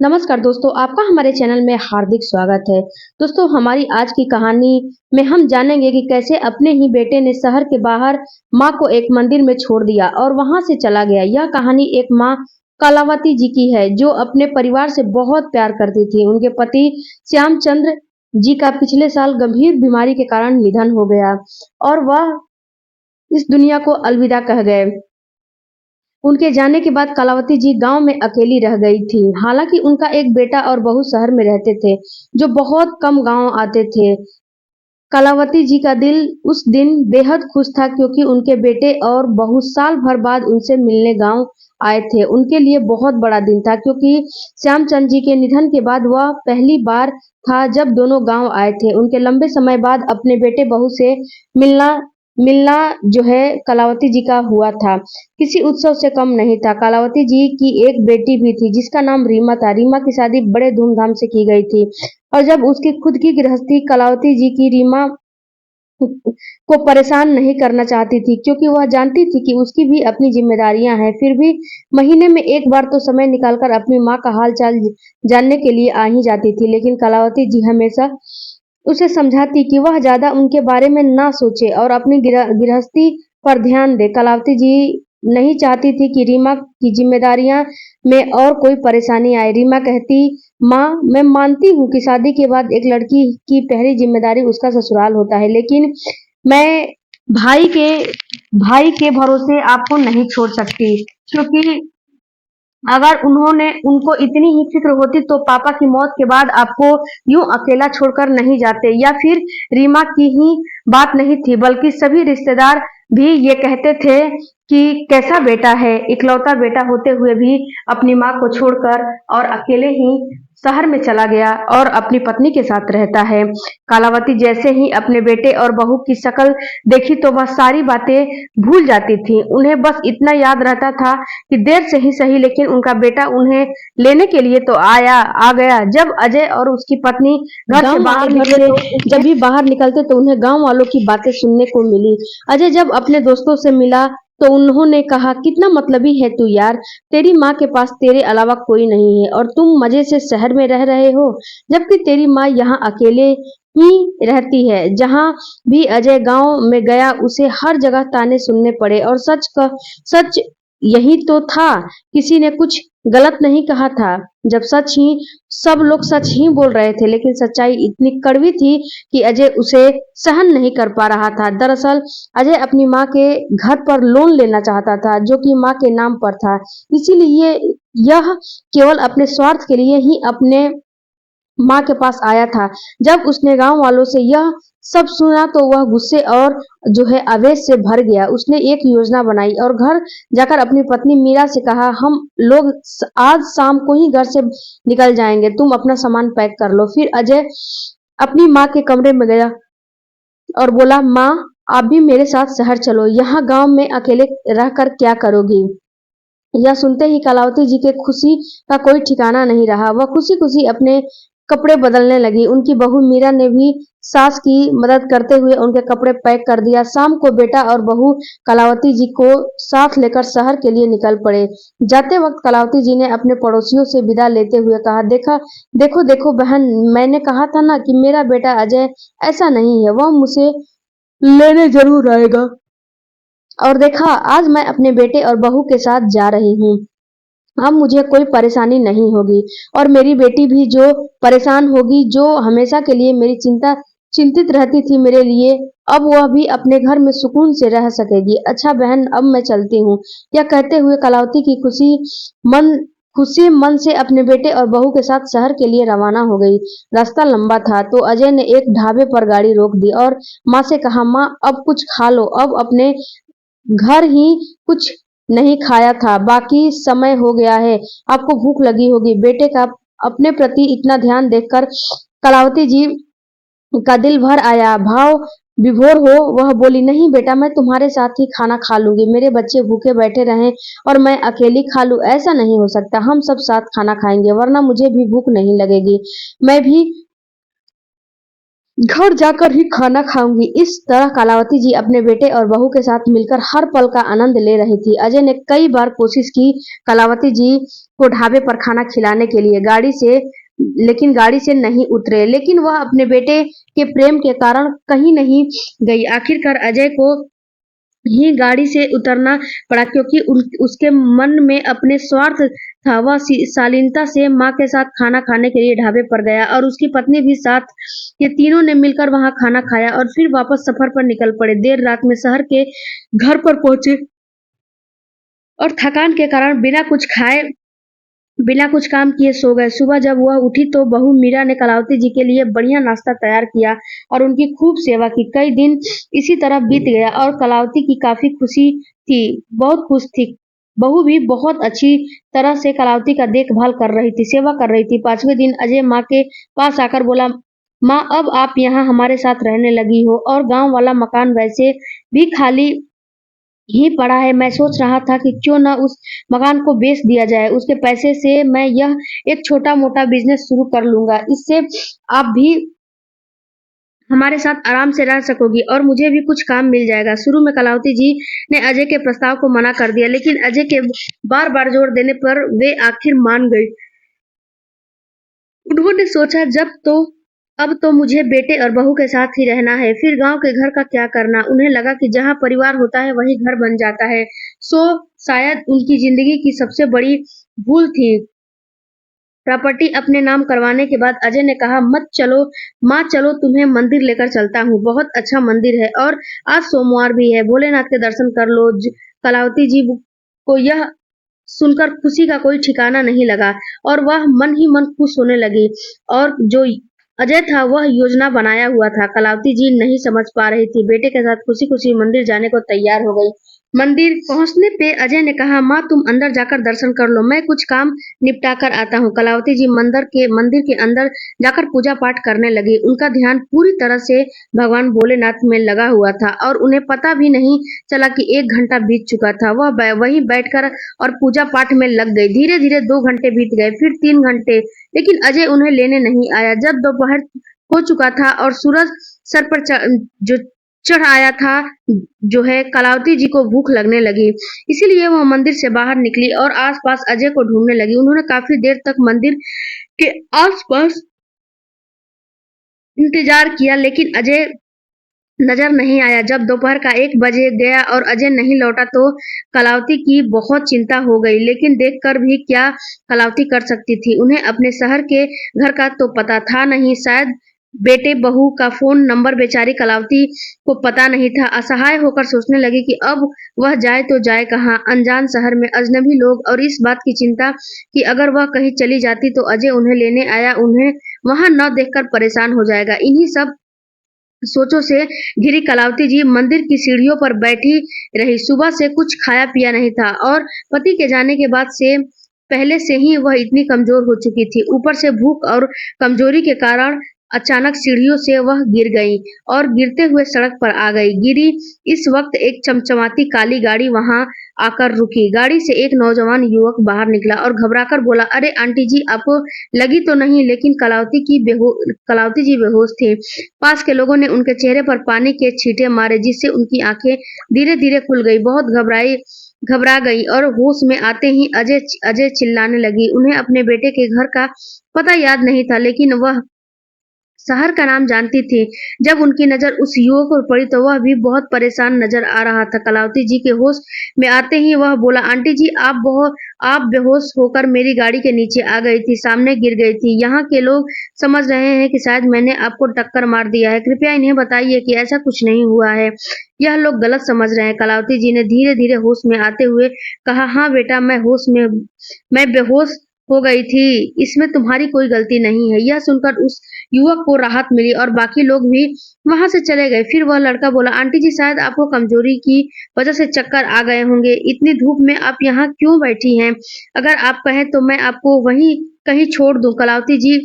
नमस्कार दोस्तों, आपका हमारे चैनल में हार्दिक स्वागत है। दोस्तों, हमारी आज की कहानी में हम जानेंगे कि कैसे अपने ही बेटे ने शहर के बाहर माँ को एक मंदिर में छोड़ दिया और वहां से चला गया। यह कहानी एक माँ कलावती जी की है जो अपने परिवार से बहुत प्यार करती थी। उनके पति श्यामचंद्र जी का पिछले साल गंभीर बीमारी के कारण निधन हो गया और वह इस दुनिया को अलविदा कह गए। उनके जाने के बाद कलावती जी गांव में अकेली रह गई थी। हालांकि उनका एक बेटा और बहू शहर में रहते थे, जो बहुत कम गांव आते थे। कलावती जी का दिल उस दिन बेहद खुश था क्योंकि उनके बेटे और बहू साल भर बाद उनसे मिलने गांव आए थे। उनके लिए बहुत बड़ा दिन था क्योंकि श्यामचंद जी के निधन के बाद वह पहली बार था जब दोनों गांव आए थे। उनके लंबे समय बाद अपने बेटे बहू से मिलना मिलना जो है कलावती जी का हुआ था, किसी उत्सव से कम नहीं था। कलावती जी की एक बेटी भी थी जिसका नाम रीमा था। रीमा की शादी बड़े धूमधाम से की गई थी और जब उसकी खुद की गृहस्थी कलावती जी की रीमा को परेशान नहीं करना चाहती थी क्योंकि वह जानती थी कि उसकी भी अपनी जिम्मेदारियां हैं। फिर भी महीने में एक बार तो समय निकालकर अपनी माँ का हाल चाल जानने के लिए आ ही जाती थी, लेकिन कलावती जी हमेशा उसे समझाती कि वह ज्यादा उनके बारे में ना सोचे और अपनी गृहस्थी पर ध्यान दे। कलावती जी नहीं चाहती थी कि रीमा की जिम्मेदारियां में और कोई परेशानी आए। रीमा कहती, माँ मैं मानती हूँ कि शादी के बाद एक लड़की की पहली जिम्मेदारी उसका ससुराल होता है, लेकिन मैं भाई के भाई के भरोसे आपको नहीं छोड़ सकती क्योंकि अगर उन्होंने उनको इतनी ही फिक्र होती तो पापा की मौत के बाद आपको यूं अकेला छोड़कर नहीं जाते। या फिर रीमा की ही बात नहीं थी बल्कि सभी रिश्तेदार भी ये कहते थे कि कैसा बेटा है, इकलौता बेटा होते हुए भी अपनी माँ को छोड़कर और अकेले ही शहर में चला गया और अपनी पत्नी के साथ रहता है। कलावती जैसे ही अपने बेटे और बहू की शक्ल देखी तो वह सारी बातें भूल जाती थी। उन्हें बस इतना याद रहता था कि देर से ही सही लेकिन उनका बेटा उन्हें लेने के लिए तो आ गया। जब अजय और उसकी पत्नी घर से बाहर निकले तो जब भी बाहर निकलते तो उन्हें गांव वालों की बातें सुनने को मिली। अजय जब अपने दोस्तों से मिला तो उन्होंने कहा, कितना मतलबी है तू यार, तेरी माँ के पास तेरे अलावा कोई नहीं है और तुम मजे से शहर में रह रहे हो, जबकि तेरी माँ यहाँ अकेले ही रहती है। जहाँ भी अजय गांव में गया उसे हर जगह ताने सुनने पड़े और सच यही तो था, किसी ने कुछ गलत नहीं कहा था। जब सच ही सब लोग सच ही बोल रहे थे, लेकिन सच्चाई इतनी कड़वी थी कि अजय उसे सहन नहीं कर पा रहा था। दरअसल अजय अपनी माँ के घर पर लोन लेना चाहता था जो कि माँ के नाम पर था, इसीलिए यह केवल अपने स्वार्थ के लिए ही अपने माँ के पास आया था। जब उसने गांव वालों से यह सब सुना तो वह गुस्से और जो है आवेश से भर गया। उसने एक योजना बनाई और घर जाकर अपनी पत्नी मीरा से कहा, हम लोग आज शाम को ही घर से निकल जाएंगे, तुम अपना सामान पैक कर लो। फिर अजय अपनी माँ के कमरे में गया और बोला, माँ आप भी मेरे साथ शहर चलो, यहाँ गांव में अकेले रहकर क्या करोगी। यह सुनते ही कलावती जी के खुशी का कोई ठिकाना नहीं रहा। वह खुशी खुशी अपने कपड़े बदलने लगी। उनकी बहू मीरा ने भी सास की मदद करते हुए उनके कपड़े पैक कर दिया। शाम को बेटा और बहू कलावती जी को साथ लेकर शहर के लिए निकल पड़े। जाते वक्त कलावती जी ने अपने पड़ोसियों से विदा लेते हुए कहा, देखो देखो बहन, मैंने कहा था ना कि मेरा बेटा अजय ऐसा नहीं है, वह मुझे लेने जरूर आएगा। और देखा, आज मैं अपने बेटे और बहू के साथ जा रही हूँ, अब मुझे कोई परेशानी नहीं होगी और मेरी बेटी भी जो परेशान होगी, जो हमेशा के लिए मेरी चिंतित रहती थी मेरे लिए, अब वह भी अपने घर में सुकून से रह सकेगी। अच्छा बहन, अब मैं चलती हूँ। यह कहते हुए कलावती की खुशी मन से अपने बेटे और बहू के साथ शहर के लिए रवाना हो गई। रास्ता लंबा था तो अजय ने एक ढाबे पर गाड़ी रोक दी और माँ से कहा, माँ अब कुछ खा लो, अब अपने घर ही कुछ नहीं खाया था, बाकी समय हो गया है, आपको भूख लगी होगी। बेटे का अपने प्रति इतना ध्यान देखकर कलावती जी का दिल भर आया। भाव विभोर हो वह बोली, नहीं बेटा, मैं तुम्हारे साथ ही खाना खा लूंगी, मेरे बच्चे भूखे बैठे रहें और मैं अकेली खा लूं, ऐसा नहीं हो सकता, हम सब साथ खाना खाएंगे वरना मुझे भी भूख नहीं लगेगी, मैं भी घर जाकर ही खाना खाऊंगी। इस तरह कलावती जी अपने बेटे और बहू के साथ मिलकर हर पल का आनंद ले रही थी। अजय ने कई बार कोशिश की कलावती जी को ढाबे पर खाना खिलाने के लिए गाड़ी से नहीं उतरे। लेकिन वह अपने बेटे के प्रेम के कारण कहीं नहीं गई। आखिरकार अजय को ही गाड़ी से उतरना पड़ा, क्योंकि उसके मन में अपने स्वार्थ था। वह शालीनता से माँ के साथ खाना खाने के लिए ढाबे पर गया और उसकी पत्नी भी साथ। ये तीनों ने मिलकर वहां खाना खाया और फिर वापस सफर पर निकल पड़े। देर रात में शहर के घर पर पहुंचे और थकान के कारण बिना कुछ खाए बिना कुछ काम किए सो गए। सुबह जब वह उठी तो बहू मीरा ने कलावती जी के लिए बढ़िया नाश्ता तैयार किया और उनकी खूब सेवा की। कई दिन इसी तरह बीत गया और कलावती की काफी खुशी थी, बहुत खुश थी। बहू भी बहुत अच्छी तरह से कलावती का देखभाल कर रही थी, सेवा कर रही थी। 5वें दिन अजय माँ के पास आकर बोला, माँ अब आप यहाँ हमारे साथ रहने लगी हो और गांव वाला मकान वैसे भी खाली ही पड़ा है। मैं सोच रहा था कि क्यों न उस मकान को बेच दिया जाए। उसके पैसे से मैं यह एक छोटा-मोटा बिजनेस शुरू कर लूंगा। इससे आप भी हमारे साथ आराम से रह सकोगी और मुझे भी कुछ काम मिल जाएगा। शुरू में कलावती जी ने अजय के प्रस्ताव को मना कर दिया, लेकिन अजय के बार-बार जोर देने पर वे आखिर मान गई। उन्होंने सोचा अब तो मुझे बेटे और बहू के साथ ही रहना है, फिर गांव के घर का क्या करना। उन्हें लगा कि जहां परिवार होता है वहीं घर बन जाता है। शायद उनकी जिंदगी की सबसे बड़ी भूल थी। प्रॉपर्टी अपने नाम करवाने के बाद अजय ने कहा, मत चलो माँ, चलो तुम्हें मंदिर लेकर चलता हूँ। बहुत अच्छा मंदिर है और आज सोमवार भी है, भोलेनाथ के दर्शन कर लो। कलावती जी को यह सुनकर खुशी का कोई ठिकाना नहीं लगा और वह मन ही मन खुश होने लगी। और जो अजय था वह योजना बनाया हुआ था। कलावती जी नहीं समझ पा रही थी। बेटे के साथ खुशी खुशी मंदिर जाने को तैयार हो गई। मंदिर पहुंचने पे अजय ने कहा, माँ तुम अंदर जाकर दर्शन कर लो, मैं कुछ काम निपटा कर आता हूँ। कलावती जी मंदिर के अंदर जाकर पूजा पाठ करने लगी। उनका ध्यान पूरी तरह से भगवान भोलेनाथ में लगा हुआ था और उन्हें पता भी नहीं चला कि 1 घंटा बीत चुका था। वह वहीं बैठकर और पूजा पाठ में लग गई। धीरे धीरे 2 घंटे बीत गए, फिर 3 घंटे, लेकिन अजय उन्हें लेने नहीं आया। जब दोपहर हो चुका था और सूरज सर पर जो चढ़ आया था, जो है कलावती जी को भूख लगने लगी। इसीलिए वह मंदिर से बाहर निकली और आसपास अजय को ढूंढने लगी। उन्होंने काफी देर तक मंदिर के आसपास इंतजार किया, लेकिन अजय नजर नहीं आया। जब दोपहर का 1 बजे गया और अजय नहीं लौटा तो कलावती की बहुत चिंता हो गई, लेकिन देखकर भी क्या कलावती कर सकती थी। उन्हें अपने शहर के घर का तो पता था नहीं, शायद बेटे बहू का फोन नंबर बेचारी कलावती को पता नहीं था। असहाय होकर सोचने लगी कि अब वह जाए तो जाए कहाँ, अनजान शहर में अजनबी लोग, और इस बात की चिंता कि अगर वह कहीं चली जाती तो अजय उन्हें लेने आया उन्हें वहां न देखकर परेशान हो जाएगा। इन्हीं सब सोचों से घिरी कलावती जी मंदिर की सीढ़ियों पर बैठी रही। सुबह से कुछ खाया पिया नहीं था और पति के जाने के बाद से पहले से ही वह इतनी कमजोर हो चुकी थी। ऊपर से भूख और कमजोरी के कारण अचानक सीढ़ियों से वह गिर गई और गिरते हुए सड़क पर आ गई। गिरी इस वक्त एक चमचमाती काली गाड़ी वहां आकर रुकी। गाड़ी से एक नौजवान युवक बाहर निकला और घबराकर बोला, अरे आंटी जी, आपको लगी तो नहीं? लेकिन कलावती जी बेहोश थी। पास के लोगों ने उनके चेहरे पर पानी के छींटे मारे, जिससे उनकी आंखें धीरे धीरे खुल गई। बहुत घबरा गई और होश में आते ही अजय अजय चिल्लाने लगी। उन्हें अपने बेटे के घर का पता याद नहीं था, लेकिन वह शहर का नाम जानती थी। जब उनकी नजर उस युवक पर पड़ी तो वह भी बहुत परेशान नजर आ रहा था। कलावती जी के होश में आते ही वह बोला, आंटी जी, आप बेहोश होकर मेरी गाड़ी के नीचे आ गई थी, सामने गिर गई थी। यहाँ के लोग समझ रहे हैं कि शायद मैंने आपको टक्कर मार दिया है। कृपया इन्हें बताइए कि ऐसा कुछ नहीं हुआ है, यह लोग गलत समझ रहे हैं। कलावती जी ने धीरे धीरे होश में आते हुए कहा, हाँ बेटा, मैं बेहोश हो गई थी, इसमें तुम्हारी कोई गलती नहीं है। यह सुनकर उस युवक को राहत मिली और बाकी लोग भी वहां से चले गए। फिर वह लड़का बोला, आंटी जी, शायद आपको कमजोरी की वजह से चक्कर आ गए होंगे। इतनी धूप में आप यहाँ क्यों बैठी हैं? अगर आप कहें तो मैं आपको वहीं कहीं छोड़ दूं। कलावती जी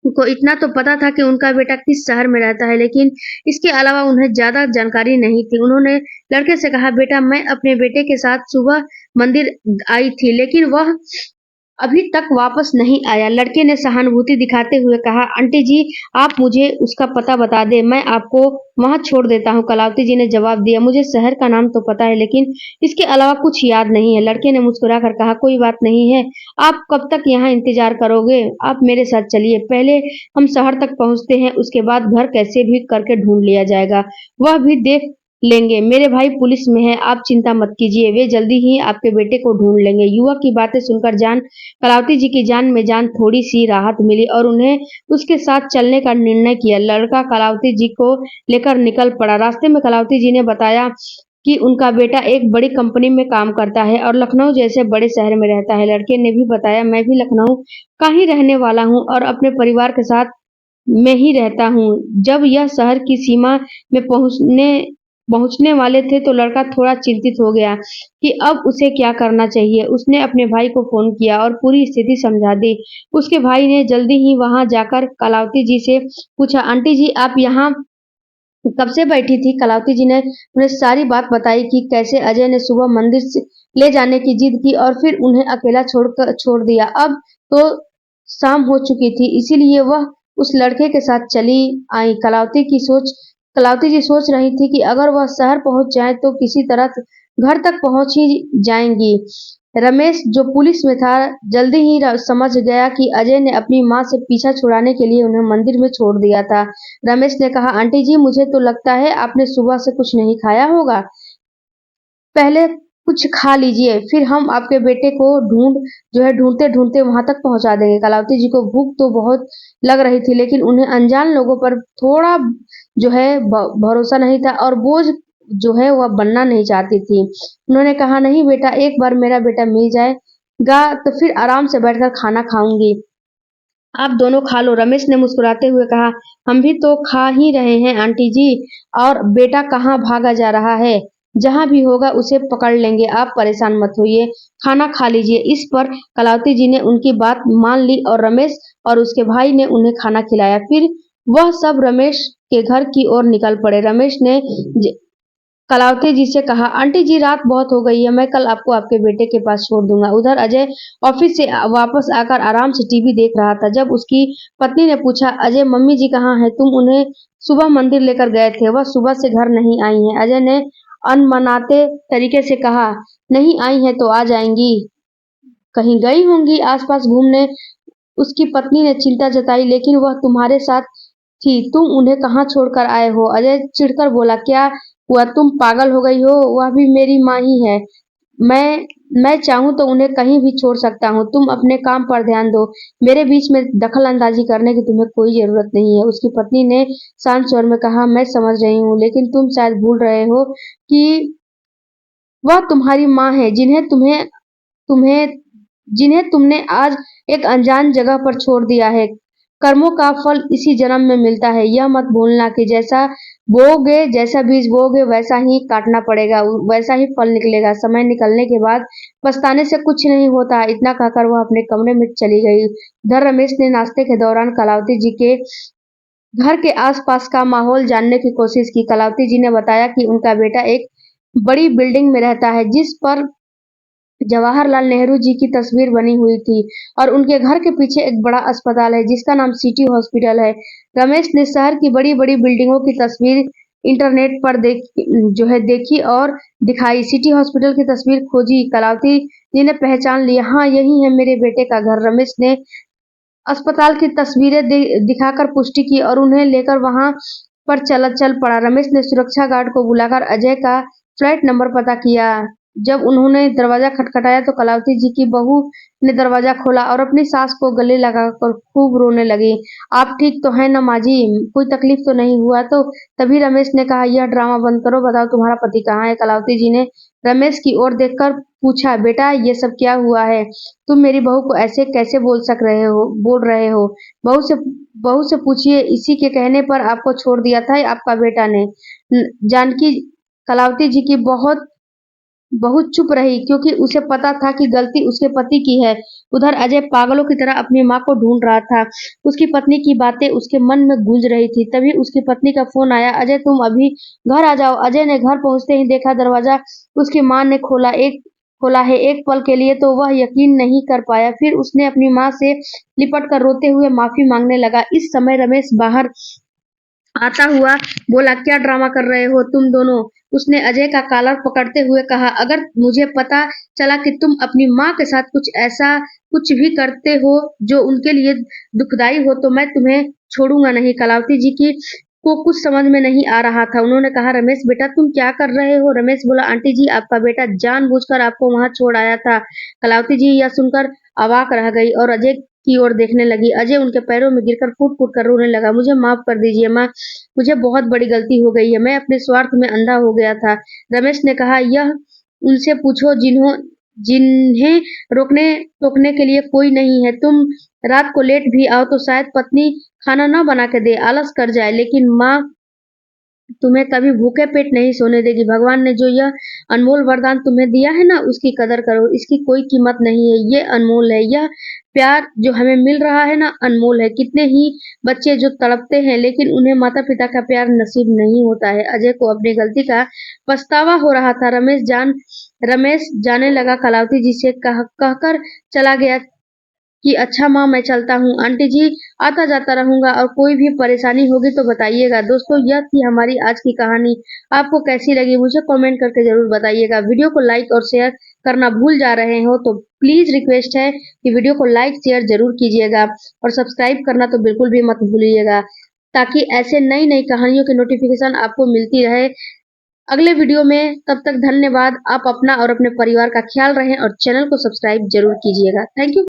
को इतना तो पता था कि उनका बेटा किस शहर में रहता है, लेकिन इसके अलावा उन्हें ज्यादा जानकारी नहीं थी। उन्होंने लड़के से कहा, बेटा, मैं अपने बेटे के साथ सुबह मंदिर आई थी, लेकिन वह अभी तक वापस नहीं आया। लड़के ने सहानुभूति दिखाते हुए कहा, आंटी जी आप मुझे उसका पता बता दें, मैं आपको वहां छोड़ देता हूँ। कलावती जी ने जवाब दिया, मुझे शहर का नाम तो पता है लेकिन इसके अलावा कुछ याद नहीं है। लड़के ने मुस्कुराकर कहा, कोई बात नहीं है, आप कब तक यहाँ इंतजार करोगे? आप मेरे साथ चलिए, पहले हम शहर तक पहुँचते हैं, उसके बाद घर कैसे भी करके ढूंढ लिया जाएगा, वह भी देख लेंगे। मेरे भाई पुलिस में है, आप चिंता मत कीजिए, वे जल्दी ही आपके बेटे को ढूंढ लेंगे। युवक की बातें सुनकर कलावती जी की जान में जान थोड़ी-सी राहत मिली और उन्हें उसके साथ चलने का निर्णय किया। लड़का कलावती जी को लेकर निकल पड़ा। रास्ते में कलावती जी ने बताया कि उनका बेटा एक बड़ी कंपनी में काम करता है और लखनऊ जैसे बड़े शहर में रहता है। लड़के ने भी बताया, मैं भी लखनऊ का ही रहने वाला हूँ और अपने परिवार के साथ में ही रहता हूँ। जब यह शहर की सीमा में पहुँचने वाले थे तो लड़का थोड़ा चिंतित हो गया कि अब उसे क्या करना चाहिए। उसने अपने भाई को फ़ोन किया और पूरी स्थिति समझा दी। उसके भाई ने जल्दी ही वहाँ जाकर कलावती जी से पूछा, आंटी जी आप यहाँ कब से बैठी थी? कलावती जी ने उन्हें सारी बात बताई कि कैसे अजय ने सुबह मंदिर से ले जाने की जिद की और फिर उन्हें अकेला छोड़ दिया। अब तो शाम हो चुकी थी, इसीलिए वह उस लड़के के साथ चली आई। कलावती जी सोच रही थी कि अगर वह शहर पहुंच जाए तो किसी तरह घर तक पहुंच ही जाएंगी। रमेश जो पुलिस में था जल्दी ही समझ गया कि अजय ने अपनी माँ से पीछा छुड़ाने के लिए उन्हें मंदिर में छोड़ दिया था। रमेश ने कहा, आंटी जी मुझे तो लगता है आपने सुबह से कुछ नहीं खाया होगा, पहले कुछ खा लीजिए, फिर हम आपके बेटे को ढूंढते-ढूंढते वहां तक पहुंचा देंगे। कलावती जी को भूख तो बहुत लग रही थी लेकिन उन्हें अनजान लोगों पर थोड़ा भरोसा नहीं था और बोझ वह बनना नहीं चाहती थी। उन्होंने कहा, नहीं बेटा, एक बार मेरा बेटा मिल जाएगा तो फिर आराम से बैठकर खाना खाऊंगी, आप दोनों खा लो। रमेश ने मुस्कुराते हुए कहा, हम भी तो खा ही रहे हैं आंटी जी, और बेटा कहाँ भागा जा रहा है? जहाँ भी होगा उसे पकड़ लेंगे, आप परेशान मत होइए, खाना खा लीजिए। इस पर कलावती जी ने उनकी बात मान ली और रमेश और उसके भाई ने उन्हें खाना खिलाया। फिर वह सब रमेश के घर की ओर निकल पड़े। रमेश ने कलावती जी से कहा, आंटी जी रात बहुत हो गई है, मैं कल आपको आपके बेटे के पास छोड़ दूंगा। उधर अजय ऑफिस से वापस आकर आराम से टीवी देख रहा था। जब उसकी पत्नी ने पूछा, अजय मम्मी जी कहाँ हैं? तुम उन्हें सुबह मंदिर लेकर गए थे, वह सुबह से घर नहीं आई हैं। अजय ने अनमनाते तरीके से कहा, नहीं आई हैं तो आ जाएंगी, कहीं गई होंगी आसपास घूमने। उसकी पत्नी ने चिंता जताई, लेकिन वह तुम्हारे साथ थी, तुम उन्हें कहाँ छोड़कर आए हो? अजय चिढ़कर बोला, क्या हुआ, तुम पागल हो गई हो? वह भी मेरी माँ ही है, मैं मैं चाहूँ तो उन्हें कहीं भी छोड़ सकता हूँ। तुम अपने काम पर ध्यान दो, मेरे बीच में दखल अंदाजी करने की तुम्हें कोई जरूरत नहीं है। उसकी पत्नी ने शांत स्वर में कहा, मैं समझ रही हूँ लेकिन तुम शायद भूल रहे हो कि वह तुम्हारी माँ है, तुम्हें जिन्हें तुमने आज एक अनजान जगह पर छोड़ दिया है। कर्मों का फल इसी जन्म में मिलता है, यह मत भूलना कि जैसा बीज बोओगे वैसा ही काटना पड़ेगा, वैसा ही फल निकलेगा। समय निकलने के बाद पछताने से कुछ नहीं होता। इतना कहकर वह अपने कमरे में चली गई। इधर रमेश ने नाश्ते के दौरान कलावती जी के घर के आसपास का माहौल जानने की कोशिश की। कलावती जी ने बताया कि उनका बेटा एक बड़ी बिल्डिंग में रहता है जिस पर जवाहरलाल नेहरू जी की तस्वीर बनी हुई थी और उनके घर के पीछे एक बड़ा अस्पताल है जिसका नाम सिटी हॉस्पिटल है। रमेश ने शहर की बड़ी-बड़ी बिल्डिंगों की तस्वीर इंटरनेट पर देखी और दिखाई। सिटी हॉस्पिटल की तस्वीर खोजी, कलावती जी ने पहचान लिया, हाँ यही है मेरे बेटे का घर। रमेश ने अस्पताल की तस्वीरें दिखाकर पुष्टि की और उन्हें लेकर वहां पर चल पड़ा। रमेश ने सुरक्षा गार्ड को बुलाकर अजय का फ्लैट नंबर पता किया। जब उन्होंने दरवाजा खटखटाया तो कलावती जी की बहू ने दरवाजा खोला और अपनी सास को गले लगाकर खूब रोने लगी। आप ठीक तो हैं ना माँ जी, कोई तकलीफ तो नहीं हुआ? तो तभी रमेश ने कहा, यह ड्रामा बंद करो, बताओ तुम्हारा पति कहाँ है? कलावती जी ने रमेश की ओर देखकर पूछा, बेटा ये सब क्या हुआ है? तुम मेरी बहू को ऐसे कैसे बोल रहे हो? बहू से पूछिए, इसी के कहने पर आपको छोड़ दिया था आपका बेटा ने। जानकी कलावती जी की बहुत बहुत चुप रही क्योंकि उसे पता था कि गलती उसके पति की है। उधर अजय पागलों की तरह अपनी माँ को ढूंढ रहा था। उसकी पत्नी की बातें उसके मन में गूंज रही थी। तभी उसकी पत्नी का फोन आया, अजय तुम अभी घर आ जाओ। अजय ने घर पहुंचते ही देखा दरवाजा उसकी माँ ने खोला है। एक पल के लिए तो वह यकीन नहीं कर पाया, फिर उसने अपनी माँ से लिपट कर रोते हुए माफी मांगने लगा। इस समय रमेश बाहर आता हुआ बोला, क्या ड्रामा कर रहे हो तुम दोनों? उसने अजय का कॉलर पकड़ते हुए कहा, अगर मुझे पता चला कि तुम अपनी माँ के साथ कुछ भी करते हो जो उनके लिए दुखदाई हो तो मैं तुम्हें छोड़ूंगा नहीं। कलावती जी की को कुछ समझ में नहीं आ रहा था। उन्होंने कहा, रमेश बेटा तुम क्या कर रहे हो? रमेश बोला, आंटी जी आपका बेटा जानबूझकर आपको वहां छोड़ आया था। कलावती जी यह सुनकर अवाक रह गई और अजय की ओर देखने लगी। अजय उनके पैरों में गिरकर फूट फूट कर रोने लगा। मुझे माफ कर दीजिए माँ, मुझे बहुत बड़ी गलती हो गई है, मैं अपने स्वार्थ में अंधा हो गया था। रमेश ने कहा, यह उनसे पूछो जिन्हें रोकने टोकने के लिए कोई नहीं है। तुम रात को लेट भी आओ तो शायद पत्नी खाना न बना के दे, आलस कर जाए, लेकिन माँ तुम्हें कभी भूखे पेट नहीं सोने देगी। भगवान ने जो यह अनमोल वरदान तुम्हें दिया है ना, उसकी कदर करो। इसकी कोई कीमत नहीं है, ये अनमोल है। यह प्यार जो हमें मिल रहा है ना, अनमोल है। कितने ही बच्चे जो तड़पते हैं लेकिन उन्हें माता पिता का प्यार नसीब नहीं होता है। अजय को अपनी गलती का पछतावा हो रहा था। रमेश जाने लगा। कलावती जी से कहकर चला गया कि अच्छा माँ मैं चलता हूँ, आंटी जी आता जाता रहूंगा और कोई भी परेशानी होगी तो बताइएगा। दोस्तों यह थी हमारी आज की कहानी। आपको कैसी लगी मुझे कमेंट करके जरूर बताइएगा। वीडियो को लाइक और शेयर करना भूल जा रहे हो तो प्लीज रिक्वेस्ट है कि वीडियो को लाइक शेयर जरूर कीजिएगा और सब्सक्राइब करना तो बिल्कुल भी मत भूलिएगा, ताकि ऐसे नई नई कहानियों की नोटिफिकेशन आपको मिलती रहे अगले वीडियो में। तब तक धन्यवाद। आप अपना और अपने परिवार का ख्याल रखें और चैनल को सब्सक्राइब जरूर कीजिएगा। Thank you.